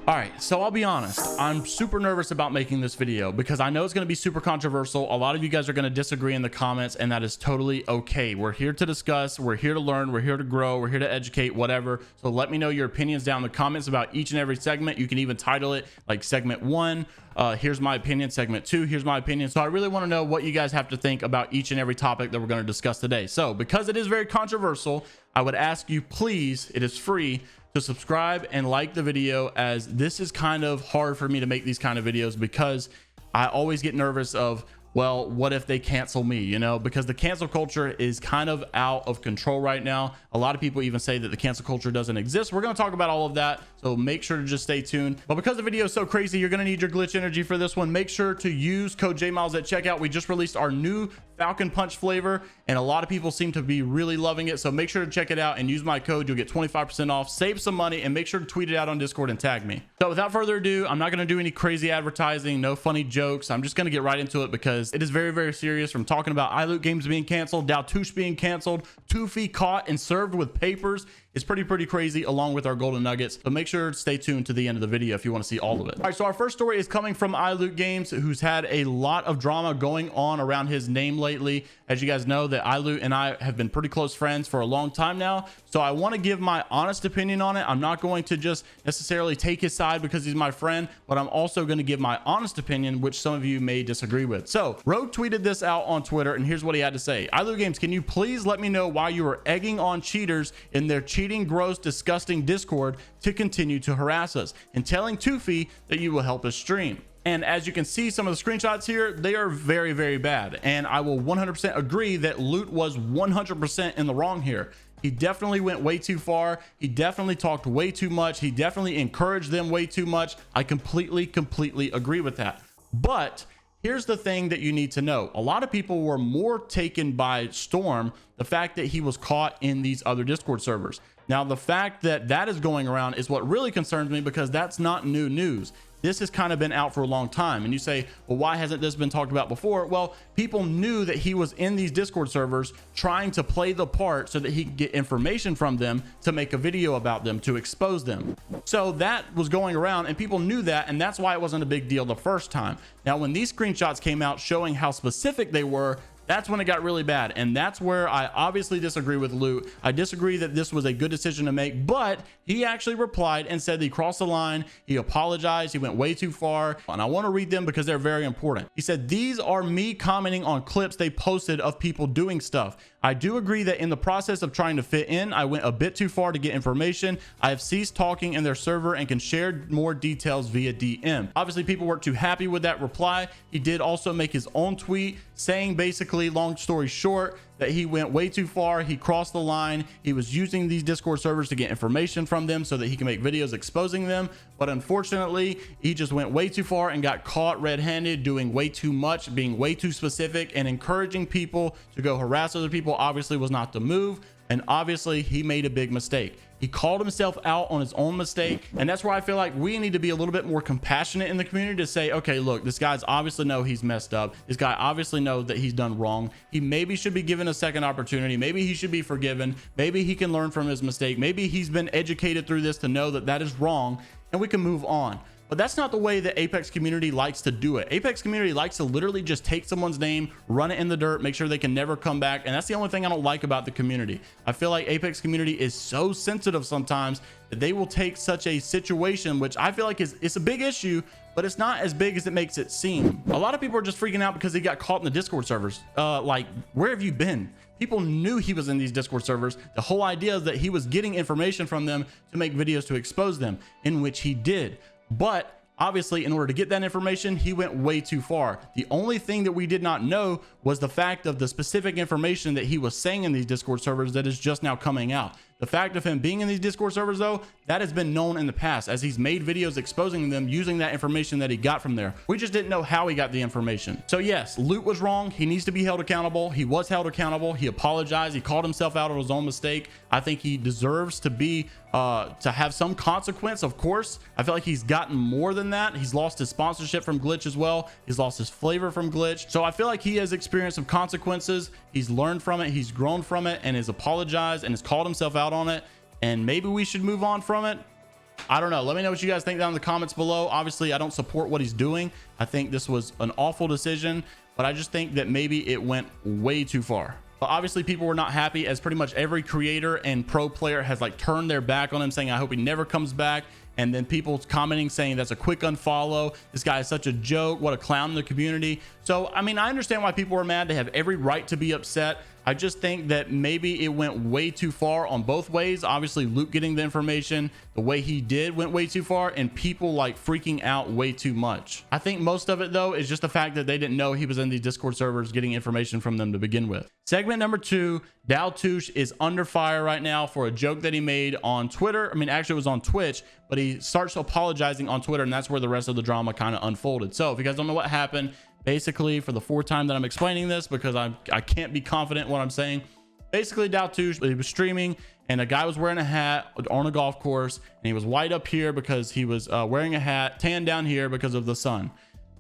All right, so I'll be honest, I'm super nervous about making this video because I know it's going to be super controversial. A lot of you guys are going to disagree in the comments, and that is totally okay. We're here to discuss, we're here to learn, we're here to grow, we're here to educate, whatever. So let me know your opinions down in the comments about each and every segment. You can even title it like segment 1, here's my opinion, segment 2, here's my opinion. So I really want to know what you guys have to think about each and every topic that we're going to discuss today. So because it is very controversial, I would ask you, please, it is free, to subscribe and like the video, as this is kind of hard for me to make these kind of videos because I always get nervous of, well, what if they cancel me, you know, because the cancel culture is kind of out of control right now. A lot of people even say that the cancel culture doesn't exist. We're going to talk about all of that, so make sure to just stay tuned. But because the video is so crazy, you're going to need your glitch energy for this one. Make sure to use code JMeyels at checkout. We just released our new Falcon Punch flavor, and a lot of people seem to be really loving it, so make sure to check it out and use my code. You'll get 25% off, save some money, and make sure to tweet it out on Discord and tag me. So without further ado, I'm not going to do any crazy advertising, no funny jokes. I'm just going to get right into it because it is very, very serious. From talking about iLootGames being canceled, Daltoosh being canceled, Tufi caught and served with papers. It's pretty crazy, along with our golden nuggets. But make sure to stay tuned to the end of the video if you want to see all of it. All right, so our first story is coming from iLootGames, who's had a lot of drama going on around his name lately. As you guys know, that iLoot and I have been pretty close friends for a long time now, so I want to give my honest opinion on it. I'm not going to just necessarily take his side because he's my friend, but I'm also going to give my honest opinion, which some of you may disagree with. So Rogue tweeted this out on Twitter, and here's what he had to say. iLootGames, can you please let me know why you are egging on cheaters in their cheating, gross, disgusting Discord to continue to harass us, and telling Tufi that you will help us stream? And as you can see, some of the screenshots here, they are very, very bad. And I will 100% agree that Loot was 100% in the wrong here. He definitely went way too far. He definitely talked way too much. He definitely encouraged them way too much. I completely agree with that. But here's the thing that you need to know. A lot of people were more taken by storm the fact that he was caught in these other Discord servers. Now, the fact that that is going around is what really concerns me, because that's not new news. This has kind of been out for a long time. And you say, well, why hasn't this been talked about before? Well, people knew that he was in these Discord servers trying to play the part so that he could get information from them to make a video about them, to expose them. So that was going around, and people knew that, and that's why it wasn't a big deal the first time. Now, when these screenshots came out showing how specific they were, that's when it got really bad. And that's where I obviously disagree with Loot. I disagree that this was a good decision to make, but he actually replied and said he crossed the line. He apologized. He went way too far. And I want to read them because they're very important. He said, "These are me commenting on clips they posted of people doing stuff. I do agree that in the process of trying to fit in, I went a bit too far to get information. I have ceased talking in their server and can share more details via DM." Obviously, people weren't too happy with that reply. He did also make his own tweet saying, basically, long story short, that he went way too far. He crossed the line. He was using these Discord servers to get information from them so that he can make videos exposing them. But unfortunately, he just went way too far and got caught red-handed, doing way too much, being way too specific, and encouraging people to go harass other people obviously was not the move. And obviously, he made a big mistake. He called himself out on his own mistake. And that's where I feel like we need to be a little bit more compassionate in the community to say, okay, look, this guy's obviously know he's messed up. This guy obviously knows that he's done wrong. He maybe should be given a second opportunity. Maybe he should be forgiven. Maybe he can learn from his mistake. Maybe he's been educated through this to know that that is wrong, and we can move on. But that's not the way the Apex community likes to do it. Apex community likes to literally just take someone's name, run it in the dirt, make sure they can never come back. And that's the only thing I don't like about the community. I feel like Apex community is so sensitive sometimes that they will take such a situation, which I feel like it's a big issue, but it's not as big as it makes it seem. A lot of people are just freaking out because he got caught in the Discord servers. Like, where have you been? People knew he was in these Discord servers. The whole idea is that he was getting information from them to make videos to expose them, in which he did. But obviously, in order to get that information, he went way too far. The only thing that we did not know was the fact of the specific information that he was saying in these Discord servers that is just now coming out. The fact of him being in these Discord servers, though, that has been known in the past, as he's made videos exposing them using that information that he got from there. We just didn't know how he got the information. So yes, Loot was wrong. He needs to be held accountable. He was held accountable. He apologized. He called himself out on his own mistake. I think he deserves to be to have some consequence, of course. I feel like he's gotten more than that. He's lost his sponsorship from Glytch as well. He's lost his flavor from Glytch. So I feel like he has experienced some consequences. He's learned from it. He's grown from it and has apologized and has called himself out on it. And maybe we should move on from it. I don't know. Let me know what you guys think down in the comments below. Obviously, I don't support what he's doing. I think this was an awful decision, but I just think that maybe it went way too far. But obviously people were not happy, as pretty much every creator and pro player has like turned their back on him, saying I hope he never comes back. And then people commenting saying that's a quick unfollow, this guy is such a joke, what a clown in the community. So I mean, I understand why people are mad. They have every right to be upset. I just think that maybe it went way too far on both ways. Obviously Luke getting the information the way he did went way too far, and people like freaking out way too much. I think most of it though is just the fact that they didn't know he was in these Discord servers getting information from them to begin with. Segment number 2, Daltoosh is under fire right now for a joke that he made on Twitter. I mean, actually it was on Twitch, but he starts apologizing on Twitter, and that's where the rest of the drama kind of unfolded. So if you guys don't know what happened, basically for the 4th time that I'm explaining this, because I can't be confident in what I'm saying. Basically Daltoosh, he was streaming and a guy was wearing a hat on a golf course, and he was white up here because he was wearing a hat, tan down here because of the sun.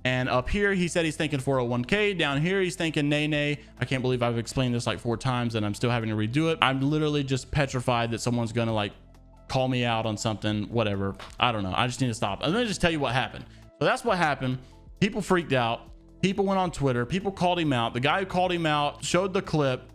And up here he said he's thinking 401k, down here he's thinking nay. I can't believe I've explained this like 4 times and I'm still having to redo it. I'm literally just petrified that someone's gonna like call me out on something, whatever. I don't know. I just need to stop. And let me just tell you what happened. So that's what happened. People freaked out. People went on Twitter. People called him out. The guy who called him out showed the clip.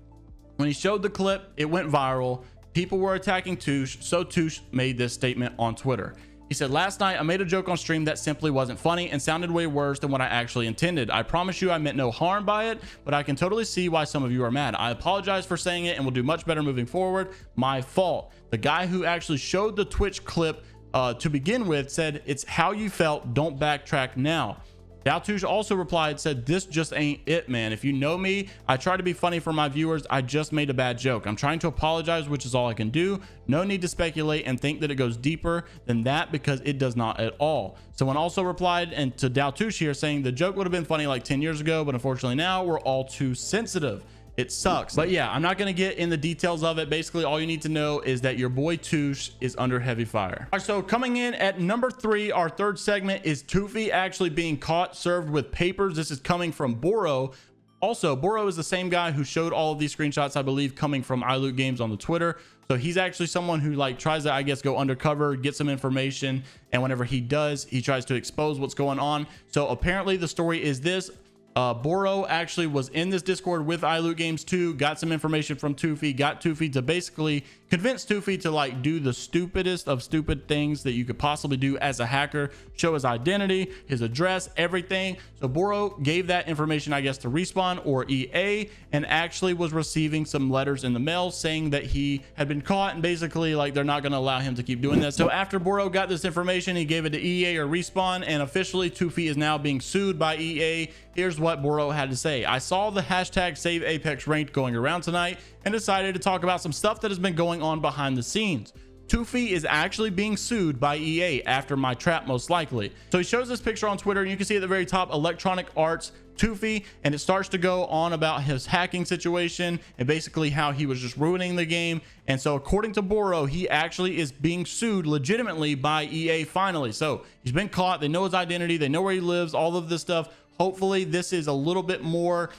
When he showed the clip, it went viral. People were attacking Toosh. So Toosh made this statement on Twitter. He said, last night I made a joke on stream that simply wasn't funny and sounded way worse than what I actually intended. I promise you I meant no harm by it, but I can totally see why some of you are mad. I apologize for saying it and will do much better moving forward. My fault. The guy who actually showed the Twitch clip to begin with said, it's how you felt. Don't backtrack now. Daltoosh also replied, said, this just ain't it, man. If you know me, I try to be funny for my viewers. I just made a bad joke. I'm trying to apologize, which is all I can do. No need to speculate and think that it goes deeper than that, because it does not at all. Someone also replied and to Daltoosh here saying the joke would have been funny like 10 years ago, but unfortunately now we're all too sensitive. It sucks. But yeah, I'm not going to get in the details of it. Basically, all you need to know is that your boy Toosh is under heavy fire. All right, so coming in at number 3, our 3rd segment is Tufi actually being caught served with papers. This is coming from Boro. Also, Boro is the same guy who showed all of these screenshots, I believe, coming from iLootGames on the Twitter. So he's actually someone who like tries to, I guess, go undercover, get some information, and whenever he does, he tries to expose what's going on. So apparently the story is this. Boro actually was in this Discord with iLootGames too, got some information from Tufi, got Tufi to basically convince Tufi to like do the stupidest of stupid things that you could possibly do as a hacker, show his identity, his address, everything. So Boro gave that information, I guess, to Respawn or EA, and actually was receiving some letters in the mail saying that he had been caught, and basically like they're not going to allow him to keep doing this. So after Boro got this information, he gave it to EA or Respawn, and officially Tufi is now being sued by EA. Here's what Boro had to say. I saw the hashtag Save Apex ranked going around tonight and decided to talk about some stuff that has been going on behind the scenes. Tufi is actually being sued by EA after my trap, most likely. So he shows this picture on Twitter, and you can see at the very top, Electronic Arts Tufi, and it starts to go on about his hacking situation and basically how he was just ruining the game. And so according to Boro, he actually is being sued legitimately by EA finally. So he's been caught. They know his identity. They know where he lives, all of this stuff. Hopefully this is a little bit more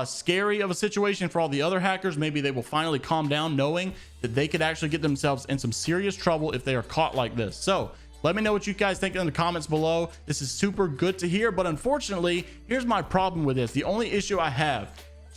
scary of a situation for all the other hackers. Maybe they will finally calm down knowing that they could actually get themselves in some serious trouble if they are caught like this. So let me know what you guys think in the comments below. This is super good to hear, but unfortunately, here's my problem with this. The only issue I have,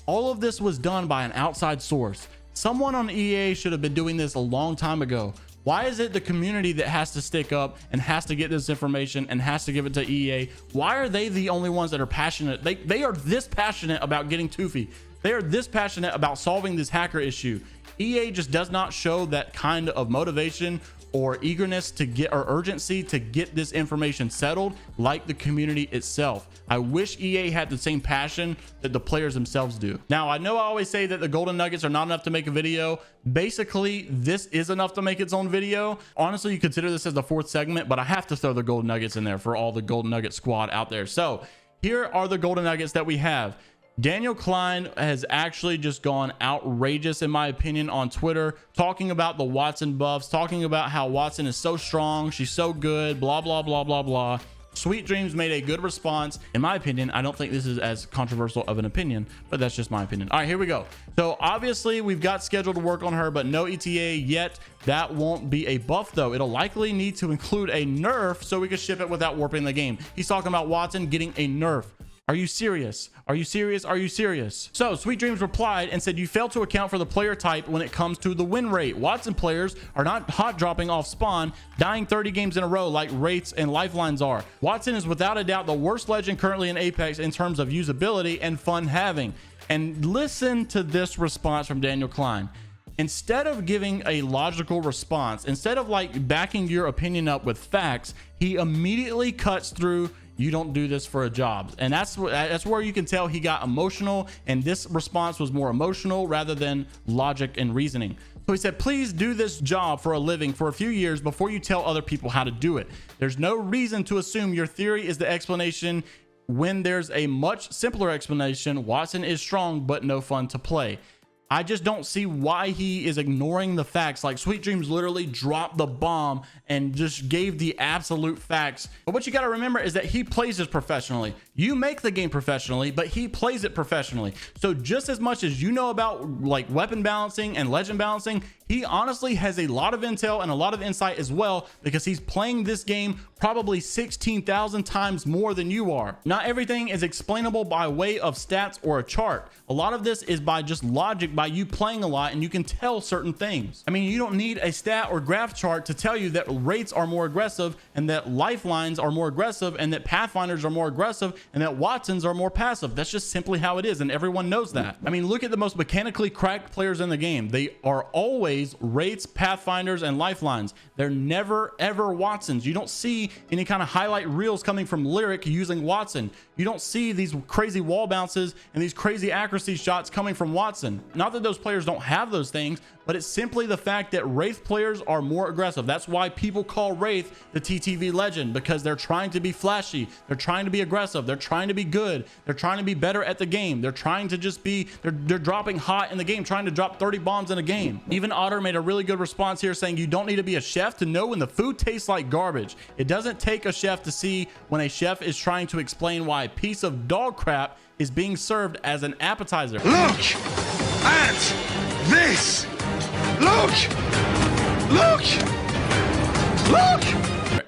all of this was done by an outside source. Someone on EA should have been doing this a long time ago. Why is it the community that has to stick up and has to get this information and has to give it to EA? Why are they the only ones that are passionate? They are this passionate about getting Tufi. They are this passionate about solving this hacker issue. EA just does not show that kind of motivation or eagerness to get, or urgency to get this information settled like the community itself. I wish EA had the same passion that the players themselves do. Now, I know I always say that the golden nuggets are not enough to make a video. Basically, this is enough to make its own video. Honestly, you consider this as the 4th segment, but I have to throw the golden nuggets in there for all the golden nugget squad out there. So here are the golden nuggets that we have. Daniel Klein has actually just gone outrageous, in my opinion, on Twitter, talking about the Watson buffs, talking about how Watson is so strong, she's so good, blah, blah, blah, blah, blah. Sweet Dreams made a good response. In my opinion, I don't think this is as controversial of an opinion, but that's just my opinion. All right, here we go. So obviously we've got scheduled to work on her, but no ETA yet. That won't be a buff though. It'll likely need to include a nerf so we can ship it without warping the game. He's talking about Watson getting a nerf. Are you serious? Are you serious? Are you serious? So Sweet Dreams replied and said, you fail to account for the player type when it comes to the win rate. Watson players are not hot dropping off spawn, dying 30 games in a row like Wraiths and Lifelines are. Watson is without a doubt the worst legend currently in Apex in terms of usability and fun having. And listen to this response from Daniel Klein. Instead of giving a logical response, instead of like backing your opinion up with facts, he immediately cuts through, you don't do this for a job. And that's where you can tell he got emotional, and this response was more emotional rather than logic and reasoning. So he said, please do this job for a living for a few years before you tell other people how to do it. There's no reason to assume your theory is the explanation when there's a much simpler explanation. Watson is strong but no fun to play. I just don't see why he is ignoring the facts. Like, Sweet Dreams literally dropped the bomb and just gave the absolute facts. But what you got to remember is that he plays this professionally. You make the game professionally, but he plays it professionally. So just as much as you know about like weapon balancing and legend balancing, he honestly has a lot of intel and a lot of insight as well, because he's playing this game probably 16,000 times more than you are. Not everything is explainable by way of stats or a chart. A lot of this is by just logic, by you playing a lot, and you can tell certain things. I mean, you don't need a stat or graph chart to tell you that Wraiths are more aggressive, and that Lifelines are more aggressive, and that Pathfinders are more aggressive, and that Watsons are more passive. That's just simply how it is, and everyone knows that. I mean, look at the most mechanically cracked players in the game. They are always Wraiths, Pathfinders, and Lifelines. They're never ever Watsons. You don't see any kind of highlight reels coming from Lyric using Watson. You don't see these crazy wall bounces and these crazy accuracy shots coming from Watson. Not that those players don't have those things, but it's simply the fact that Wraith players are more aggressive. That's why people call Wraith the TTV legend, because they're trying to be flashy. They're trying to be aggressive. They're trying to be good. They're trying to be better at the game. They're trying to just be, they're dropping hot in the game, trying to drop 30 bombs in a game. Even Otter made a really good response here saying, you don't need to be a chef to know when the food tastes like garbage. It doesn't take a chef to see when a chef is trying to explain why a piece of dog crap is being served as an appetizer. Look at this. Look!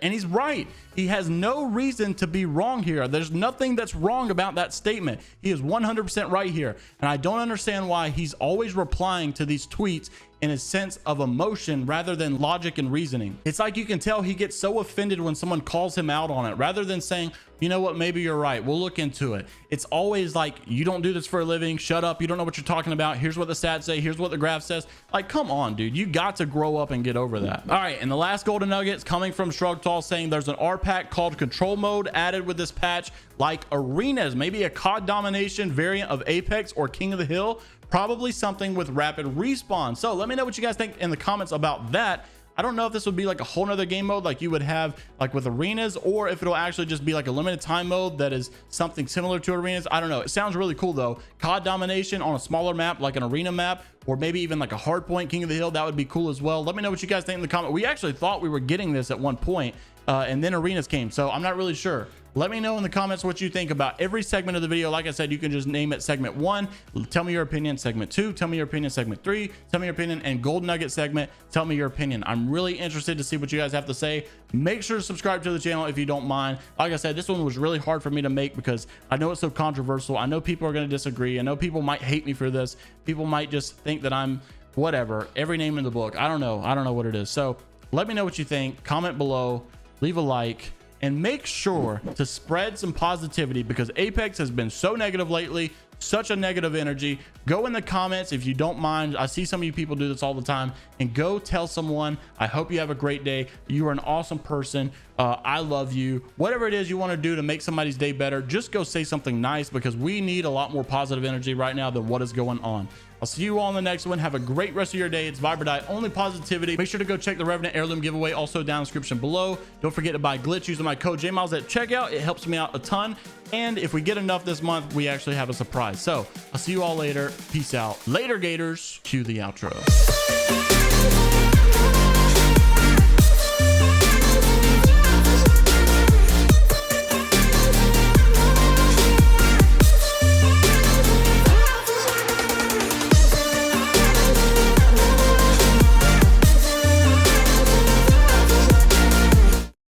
And he's right. He has no reason to be wrong here. There's nothing that's wrong about that statement. He is 100% right here. And I don't understand why he's always replying to these tweets in a sense of emotion rather than logic and reasoning. It's like you can tell he gets so offended when someone calls him out on it, rather than saying, you know what, maybe you're right, we'll look into it. It's always like, you don't do this for a living, shut up, you don't know what you're talking about, here's what the stats say, here's what the graph says. Like, come on, dude, you got to grow up and get over that. All right, and the last golden nugget is coming from Shrugtall, saying there's an R pack called control mode added with this patch, like arenas, maybe a COD domination variant of Apex or King of the Hill, probably something with rapid respawn. So let me know what you guys think in the comments about that. I don't know if this would be like a whole nother game mode like you would have like with arenas, or if it'll actually just be like a limited time mode that is something similar to arenas. I don't know. It sounds really cool though. COD domination on a smaller map, like an arena map, or maybe even like a hardpoint King of the Hill. That would be cool as well. Let me know what you guys think in the comment. We actually thought we were getting this at one point, and then arenas came, so I'm not really sure. Let me know in the comments what you think about every segment of the video. Like I said, you can just name it segment 1, tell me your opinion. Segment 2, tell me your opinion. Segment 3, tell me your opinion. And gold nugget segment, tell me your opinion. I'm really interested to see what you guys have to say. Make sure to subscribe to the channel if you don't mind. Like I said, this one was really hard for me to make because I know it's so controversial. I know people are going to disagree. I know people might hate me for this. People might just think that I'm whatever, every name in the book. I don't know what it is. So let me know what you think. Comment below, leave a like, and make sure to spread some positivity, because Apex has been so negative lately, such a negative energy. Go in the comments if you don't mind. I see some of you people do this all the time, and go tell someone, I hope you have a great day, you are an awesome person, I love you. Whatever it is you want to do to make somebody's day better, just go say something nice, because we need a lot more positive energy right now than what is going on. I'll see you all in the next one. Have a great rest of your day. It's Vibe or Die, only positivity. Make sure to go check the Revenant Heirloom giveaway, also down in the description below. Don't forget to buy Glytch using my code JMeyels at checkout. It helps me out a ton. And if we get enough this month, we actually have a surprise. So I'll see you all later. Peace out. Later, Gators. Cue the outro.